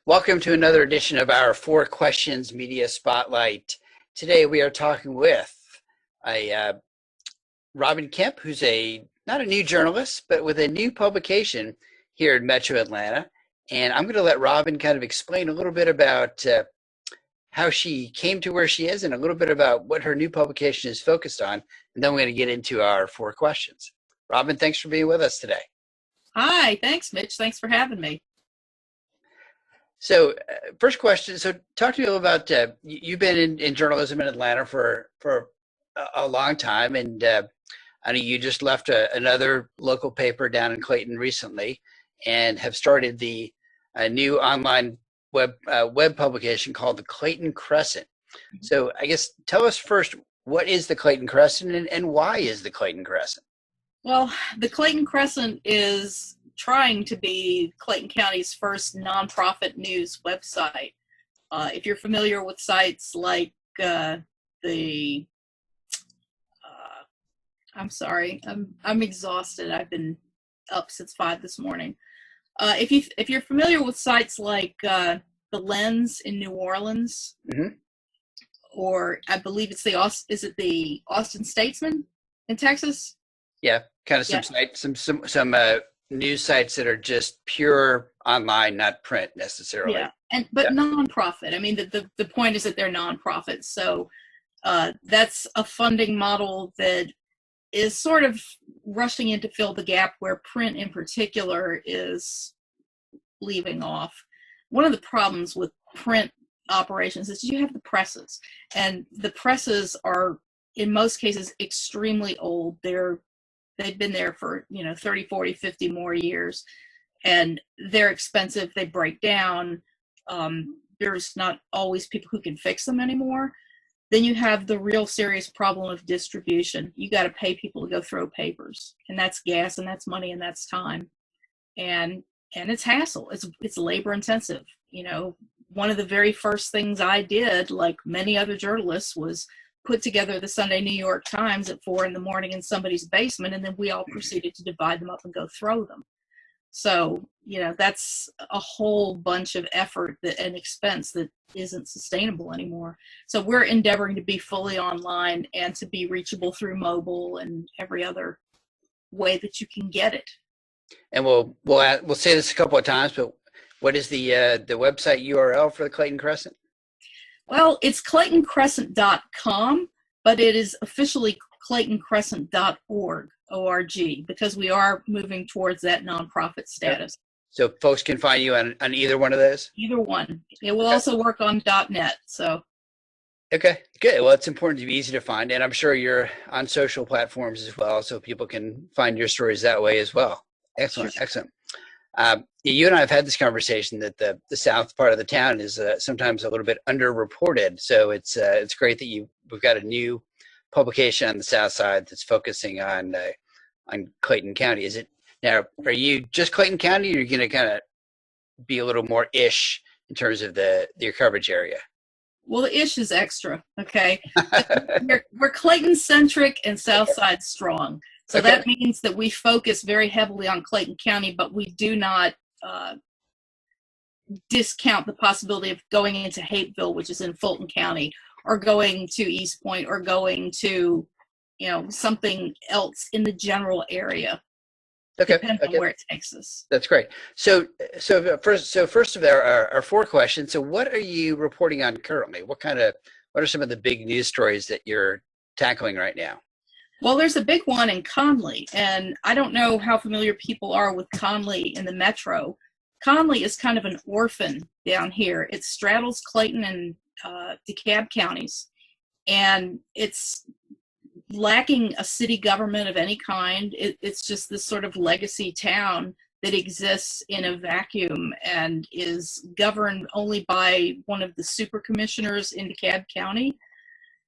Welcome to another edition of our Four Questions Media Spotlight. Today we are talking with Robin Kemp, who's not a new journalist, but with a new publication here in Metro Atlanta. And I'm going to let Robin kind of explain a little bit about how she came to where she is and a little bit about what her new publication is focused on. And then we're going to get into our four questions. Robin, thanks for being with us today. Hi, thanks, Mitch. Thanks for having me. So first question, so talk to me a little about, you've been in journalism in Atlanta for a long time, and I know you just left another local paper down in Clayton recently and have started the new online web publication called the Clayton Crescent. So I guess tell us first, what is the Clayton Crescent and why is the Clayton Crescent? Well, the Clayton Crescent is trying to be Clayton County's first nonprofit news website. If you're familiar with sites like I'm sorry, I'm exhausted. I've been up since 5 this morning. If you're familiar with sites like the Lens in New Orleans, Mm-hmm. or I believe it's the Austin Statesman in Texas? Yeah, kind of some sites, some news sites that are just pure online, not print necessarily. Yeah, but nonprofit. I mean, the point is that they're nonprofits. So that's a funding model that is sort of rushing in to fill the gap where print in particular is leaving off. One of the problems with print operations is you have the presses, and the presses are in most cases extremely old. They've been there for 30, 40, 50 more years, and they're expensive. They break down. There's not always people who can fix them anymore. Then you have the real serious problem of distribution. You got to pay people to go throw papers, and that's gas, and that's money, and that's time, and it's hassle. It's labor intensive. One of the very first things I did, like many other journalists, was put together the Sunday New York Times at 4 a.m. in somebody's basement, and then we all proceeded to divide them up and go throw them. So, that's a whole bunch of effort and expense that isn't sustainable anymore. So we're endeavoring to be fully online and to be reachable through mobile and every other way that you can get it. And we'll say this a couple of times, but what is the website URL for the Clayton Crescent? Well, it's ClaytonCrescent.com, but it is officially ClaytonCrescent.org, O-R-G, because we are moving towards that nonprofit status. So folks can find you on either one of those? Either one. It will also work on .net. So. Okay, good. Well, it's important to be easy to find, and I'm sure you're on social platforms as well, so people can find your stories that way as well. Excellent, Sure. Excellent. You and I have had this conversation that the south part of the town is sometimes a little bit underreported. So it's great that we've got a new publication on the south side that's focusing on Clayton County. Is it now? Are you just Clayton County, or are you going to kind of be a little more ish in terms of your coverage area? Well, the ish is extra. Okay, we're Clayton centric and South Side strong. So Okay. that means that we focus very heavily on Clayton County, but we do not discount the possibility of going into Hapeville, which is in Fulton County, or going to East Point, or going to, something else in the general area. Okay. Depending on where it takes us. That's great. So first of our four questions. So what are you reporting on currently? What are some of the big news stories that you're tackling right now? Well, there's a big one in Conley, and I don't know how familiar people are with Conley in the metro. Conley is kind of an orphan down here. It straddles Clayton and DeKalb counties, and it's lacking a city government of any kind. It's just this sort of legacy town that exists in a vacuum and is governed only by one of the super commissioners in DeKalb County.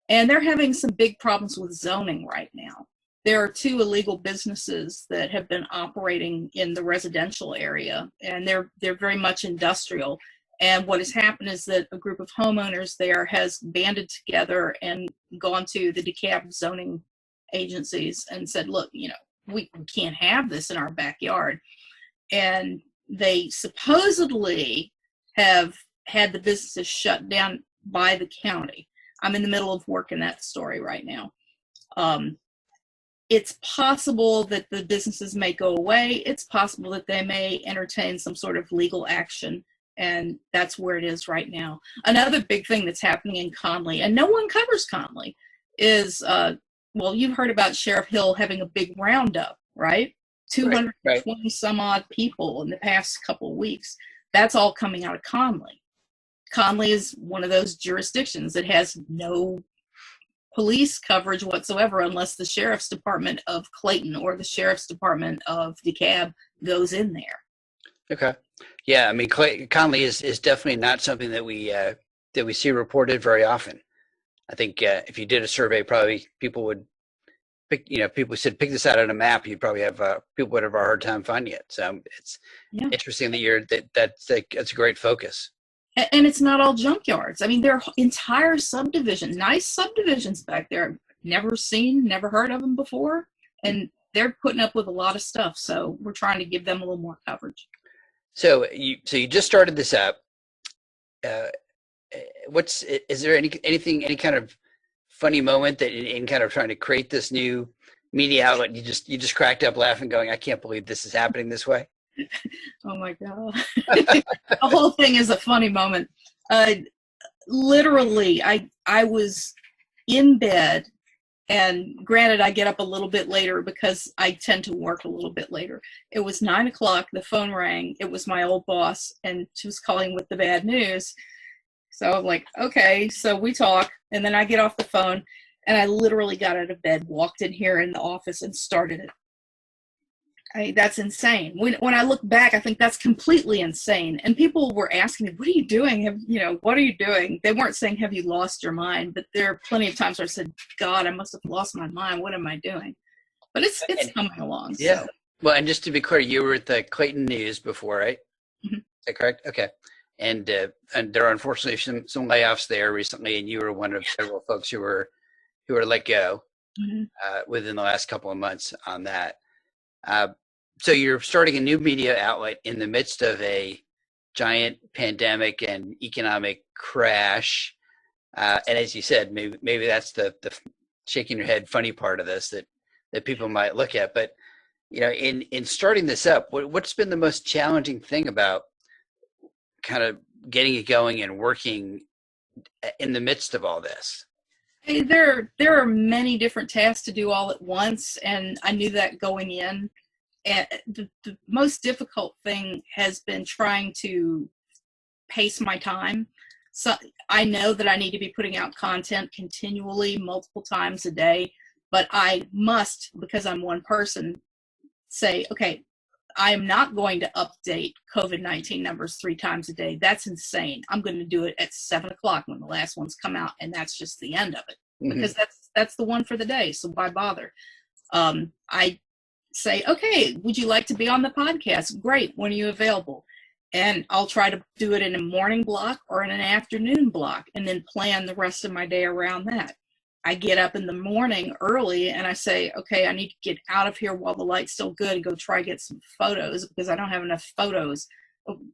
And they're having some big problems with zoning right now. There are 2 illegal businesses that have been operating in the residential area, and they're very much industrial. And what has happened is that a group of homeowners there has banded together and gone to the DeKalb zoning agencies and said, look, we can't have this in our backyard. And they supposedly have had the businesses shut down by the county. I'm in the middle of working that story right now. It's possible that the businesses may go away. It's possible that they may entertain some sort of legal action, and that's where it is right now. Another big thing that's happening in Conley, and no one covers Conley, is, well, you've heard about Sheriff Hill having a big roundup, right? 220 some odd people in the past couple of weeks. That's all coming out of Conley. Conley is one of those jurisdictions that has no police coverage whatsoever unless the Sheriff's Department of Clayton or the Sheriff's Department of DeKalb goes in there. Okay. Yeah, I mean, Conley is definitely not something that we see reported very often. I think if you did a survey, probably people would pick, people said pick this out on a map, you'd probably have people would have a hard time finding it. So it's interesting that that's a great focus. And it's not all junkyards. I mean, there are entire subdivisions, nice subdivisions back there. Never heard of them before. And they're putting up with a lot of stuff. So we're trying to give them a little more coverage. So you just started this up. Is there any kind of funny moment that in kind of trying to create this new media outlet, you just cracked up laughing going, I can't believe this is happening this way? Oh my God. The whole thing is a funny moment. Literally, I was in bed, and granted, I get up a little bit later because I tend to work a little bit later. It was 9 o'clock. The phone rang. It was my old boss, and she was calling with the bad news. So I'm like, okay, so we talk, and then I get off the phone, and I literally got out of bed, walked in here in the office, and started it. That's insane. When I look back, I think that's completely insane. And people were asking me, what are you doing? What are you doing? They weren't saying, have you lost your mind? But there are plenty of times where I said, God, I must have lost my mind. What am I doing? But it's coming along. Yeah. So. Well, and just to be clear, you were at the Clayton News before, right? Mm-hmm. Is that correct? Okay. And there are unfortunately some layoffs there recently, and you were one of several folks who were let go within the last couple of months on that. So you're starting a new media outlet in the midst of a giant pandemic and economic crash. And as you said, maybe that's the shaking your head funny part of this that people might look at. But, in starting this up, what's been the most challenging thing about kind of getting it going and working in the midst of all this? Hey, there are many different tasks to do all at once, and I knew that going in. And the most difficult thing has been trying to pace my time. So I know that I need to be putting out content continually, multiple times a day, but I must, because I'm one person, say, okay, I am not going to update COVID-19 numbers 3 times a day. That's insane. I'm going to do it at 7 o'clock when the last ones come out, and that's just the end of it, because that's the one for the day. So why bother? I say, okay, would you like to be on the podcast? Great. When are you available? And I'll try to do it in a morning block or in an afternoon block, and then plan the rest of my day around that. I get up in the morning early and I say, okay, I need to get out of here while the light's still good and go try to get some photos, because I don't have enough photos.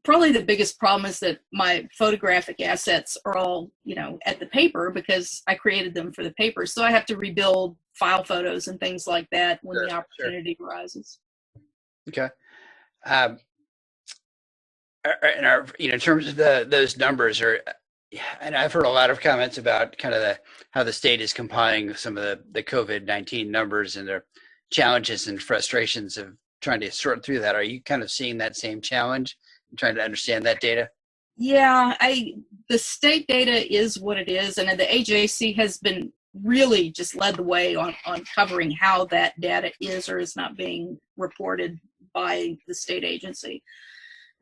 Probably the biggest problem is that my photographic assets are all, at the paper, because I created them for the paper. So I have to rebuild file photos and things like that when the opportunity arises. Okay. In terms of those numbers, and I've heard a lot of comments about kind of how the state is compiling some of the COVID-19 numbers and their challenges and frustrations of trying to sort through that. Are you kind of seeing that same challenge and trying to understand that data? Yeah, the state data is what it is, and the AJC has been really just led the way on covering how that data is or is not being reported by the state agency.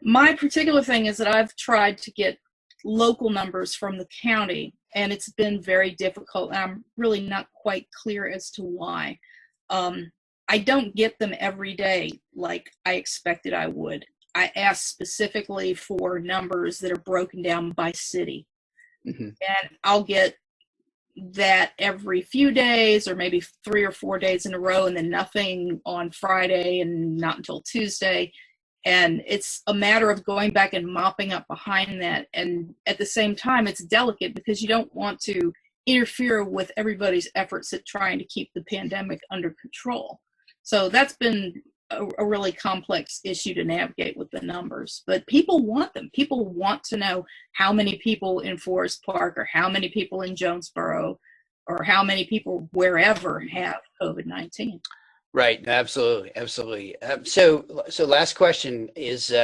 My particular thing is that I've tried to get local numbers from the county, and it's been very difficult, and I'm really not quite clear as to why. I don't get them every day like I expected I would. I asked specifically for numbers that are broken down by city, and I'll get that every few days, or maybe 3 or 4 days in a row, and then nothing on Friday and not until Tuesday. And it's a matter of going back and mopping up behind that. And at the same time, it's delicate because you don't want to interfere with everybody's efforts at trying to keep the pandemic under control. So that's been a really complex issue to navigate with the numbers. But people want them. People want to know how many people in Forest Park or how many people in Jonesboro or how many people wherever have COVID-19. Right. Absolutely. Absolutely. So last question is,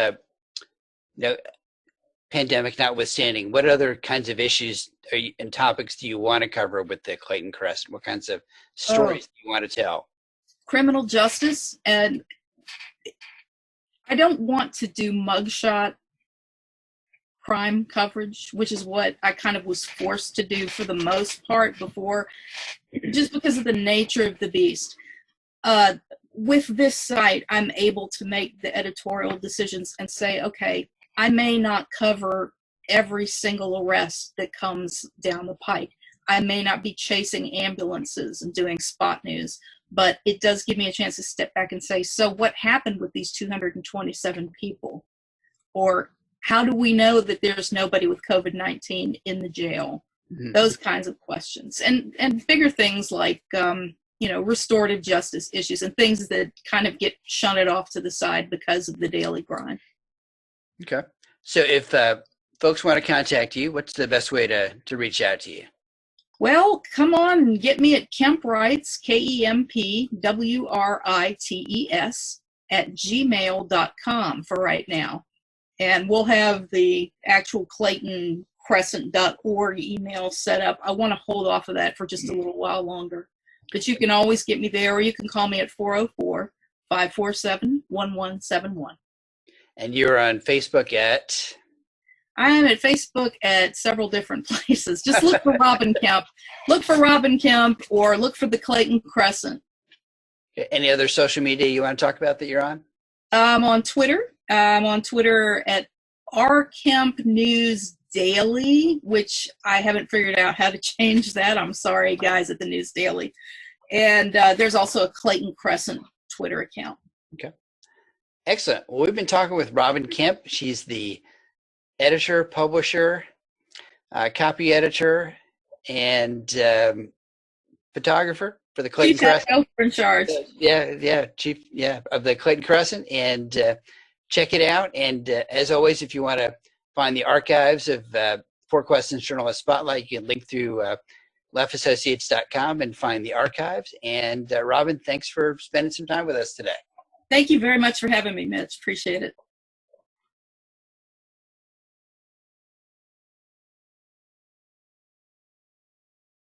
pandemic notwithstanding, what other kinds of issues and topics do you want to cover with the Clayton Crescent? What kinds of stories do you want to tell? Criminal justice. And I don't want to do mugshot crime coverage, which is what I kind of was forced to do for the most part before, just because of the nature of the beast. With this site, I'm able to make the editorial decisions and say, okay, I may not cover every single arrest that comes down the pike. I may not be chasing ambulances and doing spot news, but it does give me a chance to step back and say, so what happened with these 227 people? Or how do we know that there's nobody with COVID-19 in the jail? Mm-hmm. Those kinds of questions. And bigger things like, restorative justice issues and things that kind of get shunted off to the side because of the daily grind. Okay. So if folks want to contact you, what's the best way to reach out to you? Well, come on and get me at KempWrites, KEMPWRITES @gmail.com for right now. And we'll have the actual ClaytonCrescent.org email set up. I want to hold off of that for just a little while longer. But you can always get me there, or you can call me at 404-547-1171. And you're on Facebook at? I am at Facebook at several different places. Just look for Robin Kemp. Look for Robin Kemp or look for the Clayton Crescent. Any other social media you want to talk about that you're on? I'm on Twitter. I'm on Twitter at rkempnewsdaily, which I haven't figured out how to change that. I'm sorry, guys, at the News Daily. And there's also a Clayton Crescent Twitter account. Okay. Excellent. Well, we've been talking with Robin Kemp. She's the editor, publisher, copy editor, and photographer for the Clayton Crescent. In charge. Chief of the Clayton Crescent. And check it out. And as always, if you want to find the archives of Four Questions Journalist Spotlight, you can link through leftassociates.com and find the archives. And Robin, thanks for spending some time with us today. Thank you very much for having me, Mitch. Appreciate it.